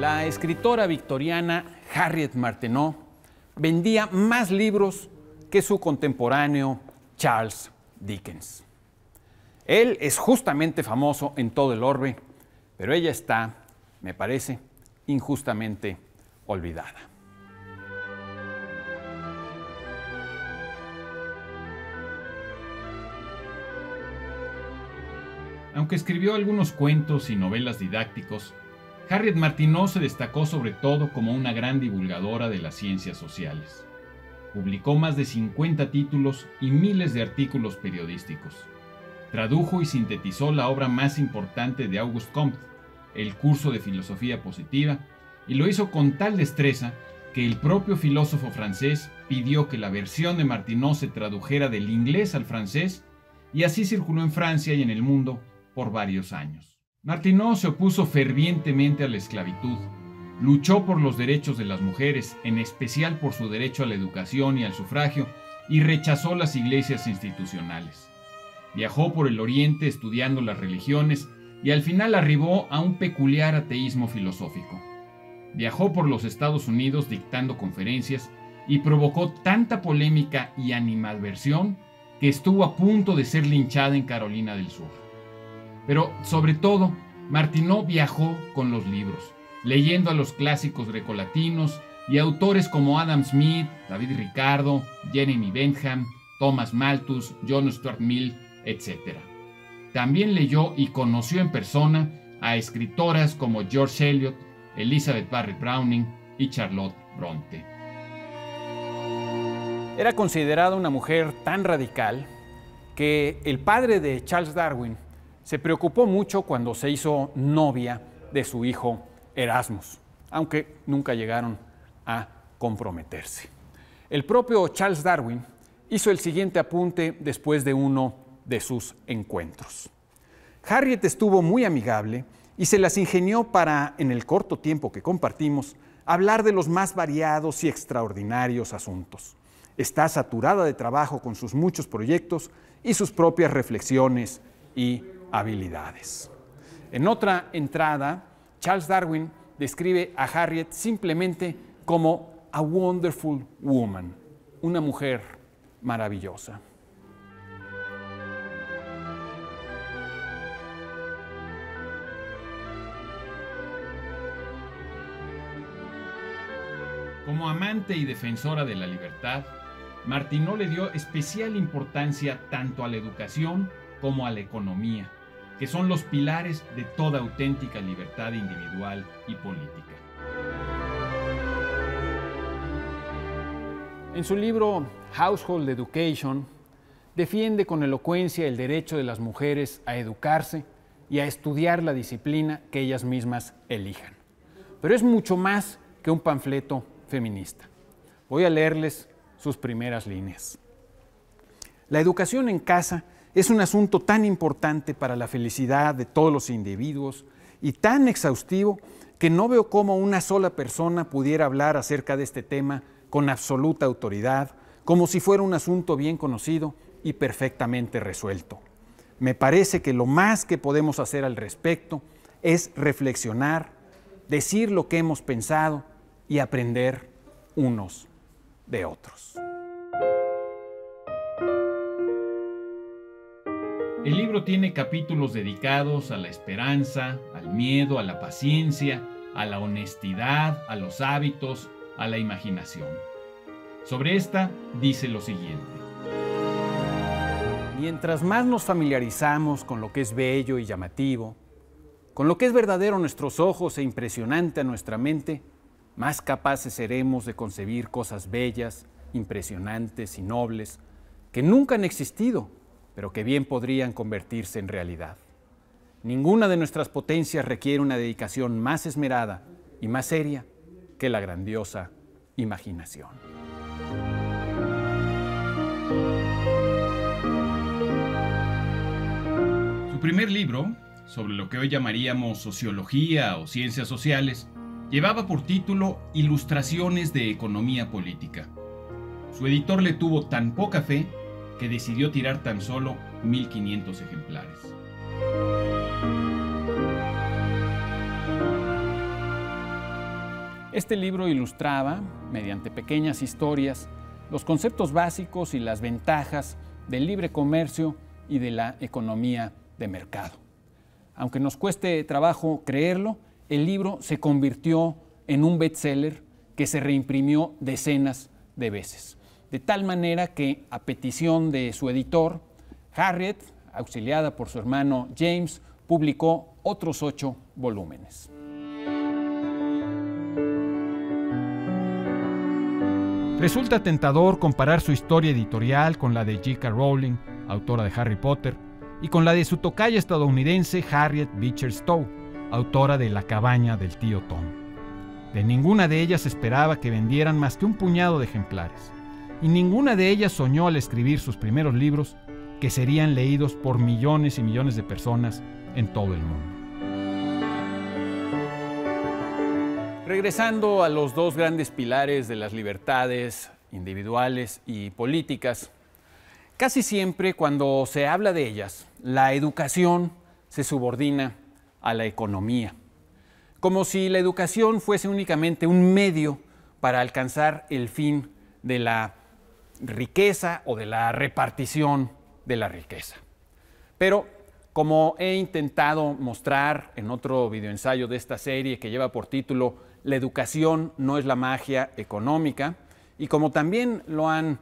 La escritora victoriana Harriet Martineau vendía más libros que su contemporáneo Charles Dickens. Él es justamente famoso en todo el orbe, pero ella está, me parece, injustamente olvidada. Aunque escribió algunos cuentos y novelas didácticos, Harriet Martineau se destacó sobre todo como una gran divulgadora de las ciencias sociales. Publicó más de 50 títulos y miles de artículos periodísticos. Tradujo y sintetizó la obra más importante de Auguste Comte, el curso de filosofía positiva, y lo hizo con tal destreza que el propio filósofo francés pidió que la versión de Martineau se tradujera del inglés al francés, y así circuló en Francia y en el mundo por varios años. Martineau se opuso fervientemente a la esclavitud, luchó por los derechos de las mujeres, en especial por su derecho a la educación y al sufragio, y rechazó las iglesias institucionales. Viajó por el Oriente estudiando las religiones y al final arribó a un peculiar ateísmo filosófico. Viajó por los Estados Unidos dictando conferencias y provocó tanta polémica y animadversión que estuvo a punto de ser linchada en Carolina del Sur. Pero, sobre todo, Martineau viajó con los libros, leyendo a los clásicos grecolatinos y autores como Adam Smith, David Ricardo, Jeremy Bentham, Thomas Malthus, John Stuart Mill, etc. También leyó y conoció en persona a escritoras como George Eliot, Elizabeth Barrett Browning y Charlotte Bronte. Era considerada una mujer tan radical que el padre de Charles Darwin se preocupó mucho cuando se hizo novia de su hijo Erasmus, aunque nunca llegaron a comprometerse. El propio Charles Darwin hizo el siguiente apunte después de uno de sus encuentros. Harriet estuvo muy amigable y se las ingenió para, en el corto tiempo que compartimos, hablar de los más variados y extraordinarios asuntos. Está saturada de trabajo con sus muchos proyectos y sus propias reflexiones y habilidades. En otra entrada, Charles Darwin describe a Harriet simplemente como a wonderful woman, una mujer maravillosa. Como amante y defensora de la libertad, Martineau le dio especial importancia tanto a la educación como a la economía, que son los pilares de toda auténtica libertad individual y política. En su libro Household Education, defiende con elocuencia el derecho de las mujeres a educarse y a estudiar la disciplina que ellas mismas elijan. Pero es mucho más que un panfleto feminista. Voy a leerles sus primeras líneas. La educación en casa es un asunto tan importante para la felicidad de todos los individuos y tan exhaustivo que no veo cómo una sola persona pudiera hablar acerca de este tema con absoluta autoridad, como si fuera un asunto bien conocido y perfectamente resuelto. Me parece que lo más que podemos hacer al respecto es reflexionar, decir lo que hemos pensado y aprender unos de otros. El libro tiene capítulos dedicados a la esperanza, al miedo, a la paciencia, a la honestidad, a los hábitos, a la imaginación. Sobre esta dice lo siguiente. Mientras más nos familiarizamos con lo que es bello y llamativo, con lo que es verdadero a nuestros ojos e impresionante a nuestra mente, más capaces seremos de concebir cosas bellas, impresionantes y nobles que nunca han existido, pero que bien podrían convertirse en realidad. Ninguna de nuestras potencias requiere una dedicación más esmerada y más seria que la grandiosa imaginación. Su primer libro, sobre lo que hoy llamaríamos sociología o ciencias sociales, llevaba por título Ilustraciones de Economía Política. Su editor le tuvo tan poca fe que decidió tirar tan solo 1.500 ejemplares. Este libro ilustraba, mediante pequeñas historias, los conceptos básicos y las ventajas del libre comercio y de la economía de mercado. Aunque nos cueste trabajo creerlo, el libro se convirtió en un bestseller que se reimprimió decenas de veces. De tal manera que, a petición de su editor, Harriet, auxiliada por su hermano James, publicó otros 8 volúmenes. Resulta tentador comparar su historia editorial con la de J.K. Rowling, autora de Harry Potter, y con la de su tocaya estadounidense Harriet Beecher Stowe, autora de La cabaña del tío Tom. De ninguna de ellas esperaba que vendieran más que un puñado de ejemplares, y ninguna de ellas soñó al escribir sus primeros libros que serían leídos por millones y millones de personas en todo el mundo. Regresando a los 2 grandes pilares de las libertades individuales y políticas, casi siempre cuando se habla de ellas, la educación se subordina a la economía, como si la educación fuese únicamente un medio para alcanzar el fin de la riqueza o de la repartición de la riqueza. Pero, como he intentado mostrar en otro videoensayo de esta serie que lleva por título La educación no es la magia económica, y como también lo han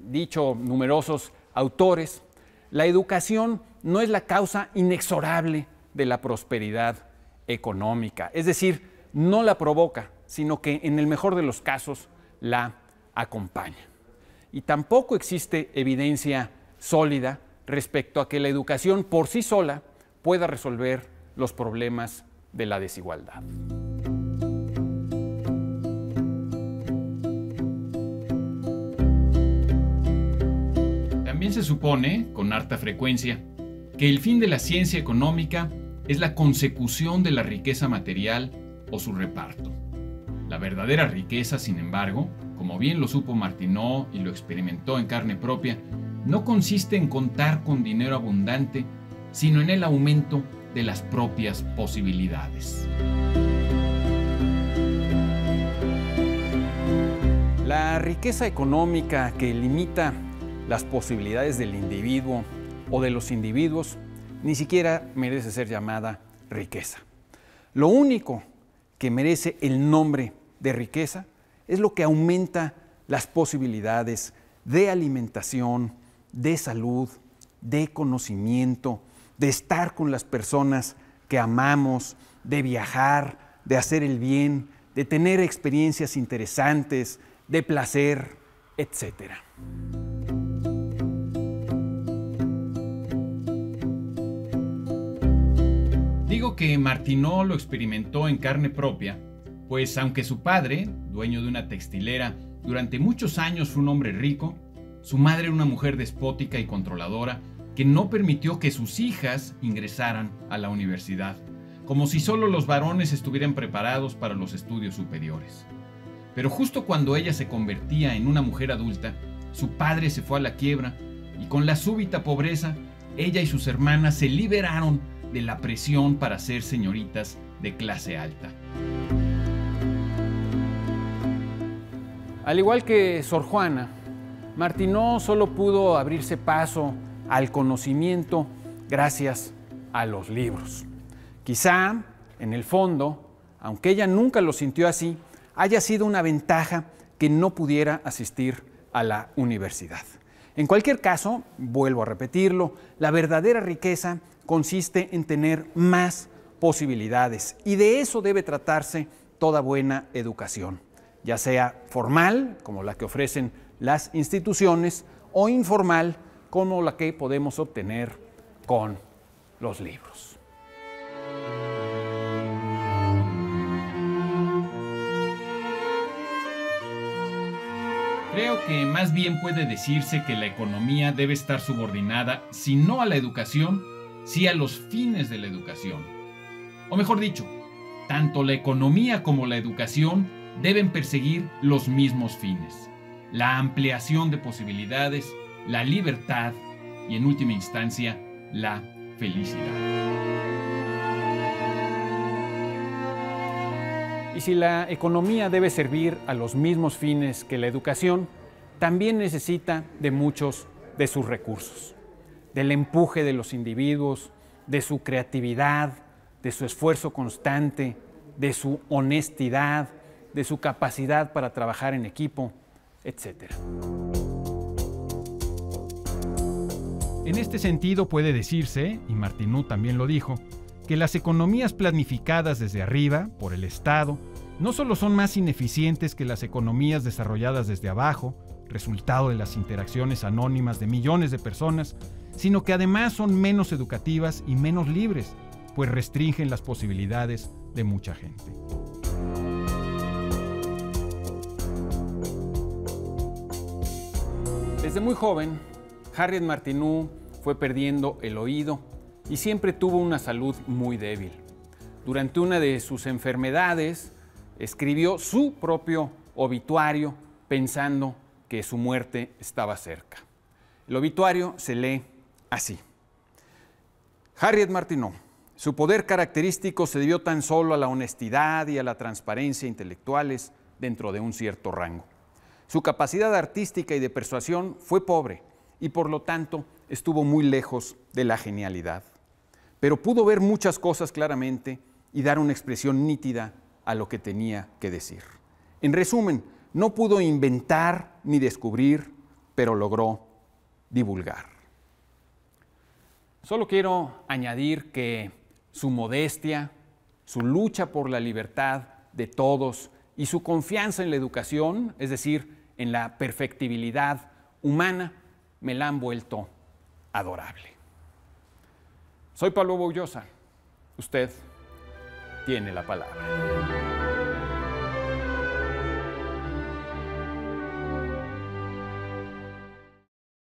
dicho numerosos autores, la educación no es la causa inexorable de la prosperidad económica, es decir, no la provoca, sino que en el mejor de los casos la acompaña. Y tampoco existe evidencia sólida respecto a que la educación por sí sola pueda resolver los problemas de la desigualdad. También se supone, con harta frecuencia, que el fin de la ciencia económica es la consecución de la riqueza material o su reparto. La verdadera riqueza, sin embargo, como bien lo supo Martineau y lo experimentó en carne propia, no consiste en contar con dinero abundante, sino en el aumento de las propias posibilidades. La riqueza económica que limita las posibilidades del individuo o de los individuos ni siquiera merece ser llamada riqueza. Lo único que merece el nombre de riqueza es lo que aumenta las posibilidades de alimentación, de salud, de conocimiento, de estar con las personas que amamos, de viajar, de hacer el bien, de tener experiencias interesantes, de placer, etc. Digo que Martineau lo experimentó en carne propia, pues aunque su padre, dueño de una textilera, durante muchos años fue un hombre rico, su madre era una mujer despótica y controladora que no permitió que sus hijas ingresaran a la universidad, como si solo los varones estuvieran preparados para los estudios superiores. Pero justo cuando ella se convertía en una mujer adulta, su padre se fue a la quiebra y con la súbita pobreza, ella y sus hermanas se liberaron de la presión para ser señoritas de clase alta. Al igual que Sor Juana, Martineau solo pudo abrirse paso al conocimiento gracias a los libros. Quizá, en el fondo, aunque ella nunca lo sintió así, haya sido una ventaja que no pudiera asistir a la universidad. En cualquier caso, vuelvo a repetirlo, la verdadera riqueza consiste en tener más posibilidades y de eso debe tratarse toda buena educación, ya sea formal, como la que ofrecen las instituciones, o informal, como la que podemos obtener con los libros. Creo que más bien puede decirse que la economía debe estar subordinada, si no a la educación, sí a los fines de la educación. O mejor dicho, tanto la economía como la educación deben perseguir los mismos fines: la ampliación de posibilidades, la libertad y, en última instancia, la felicidad. Y si la economía debe servir a los mismos fines que la educación, también necesita de muchos de sus recursos, del empuje de los individuos, de su creatividad, de su esfuerzo constante, de su honestidad, de su capacidad para trabajar en equipo, etc. En este sentido puede decirse, y Martineau también lo dijo, que las economías planificadas desde arriba, por el Estado, no solo son más ineficientes que las economías desarrolladas desde abajo, resultado de las interacciones anónimas de millones de personas, sino que además son menos educativas y menos libres, pues restringen las posibilidades de mucha gente. Desde muy joven, Harriet Martineau fue perdiendo el oído y siempre tuvo una salud muy débil. Durante una de sus enfermedades, escribió su propio obituario pensando que su muerte estaba cerca. El obituario se lee así: Harriet Martineau. Su poder característico se debió tan solo a la honestidad y a la transparencia intelectuales dentro de un cierto rango. Su capacidad artística y de persuasión fue pobre y por lo tanto estuvo muy lejos de la genialidad. Pero pudo ver muchas cosas claramente y dar una expresión nítida a lo que tenía que decir. En resumen, no pudo inventar ni descubrir, pero logró divulgar. Solo quiero añadir que su modestia, su lucha por la libertad de todos y su confianza en la educación, es decir, en la perfectibilidad humana, me la han vuelto adorable. Soy Pablo Boullosa. Usted tiene la palabra.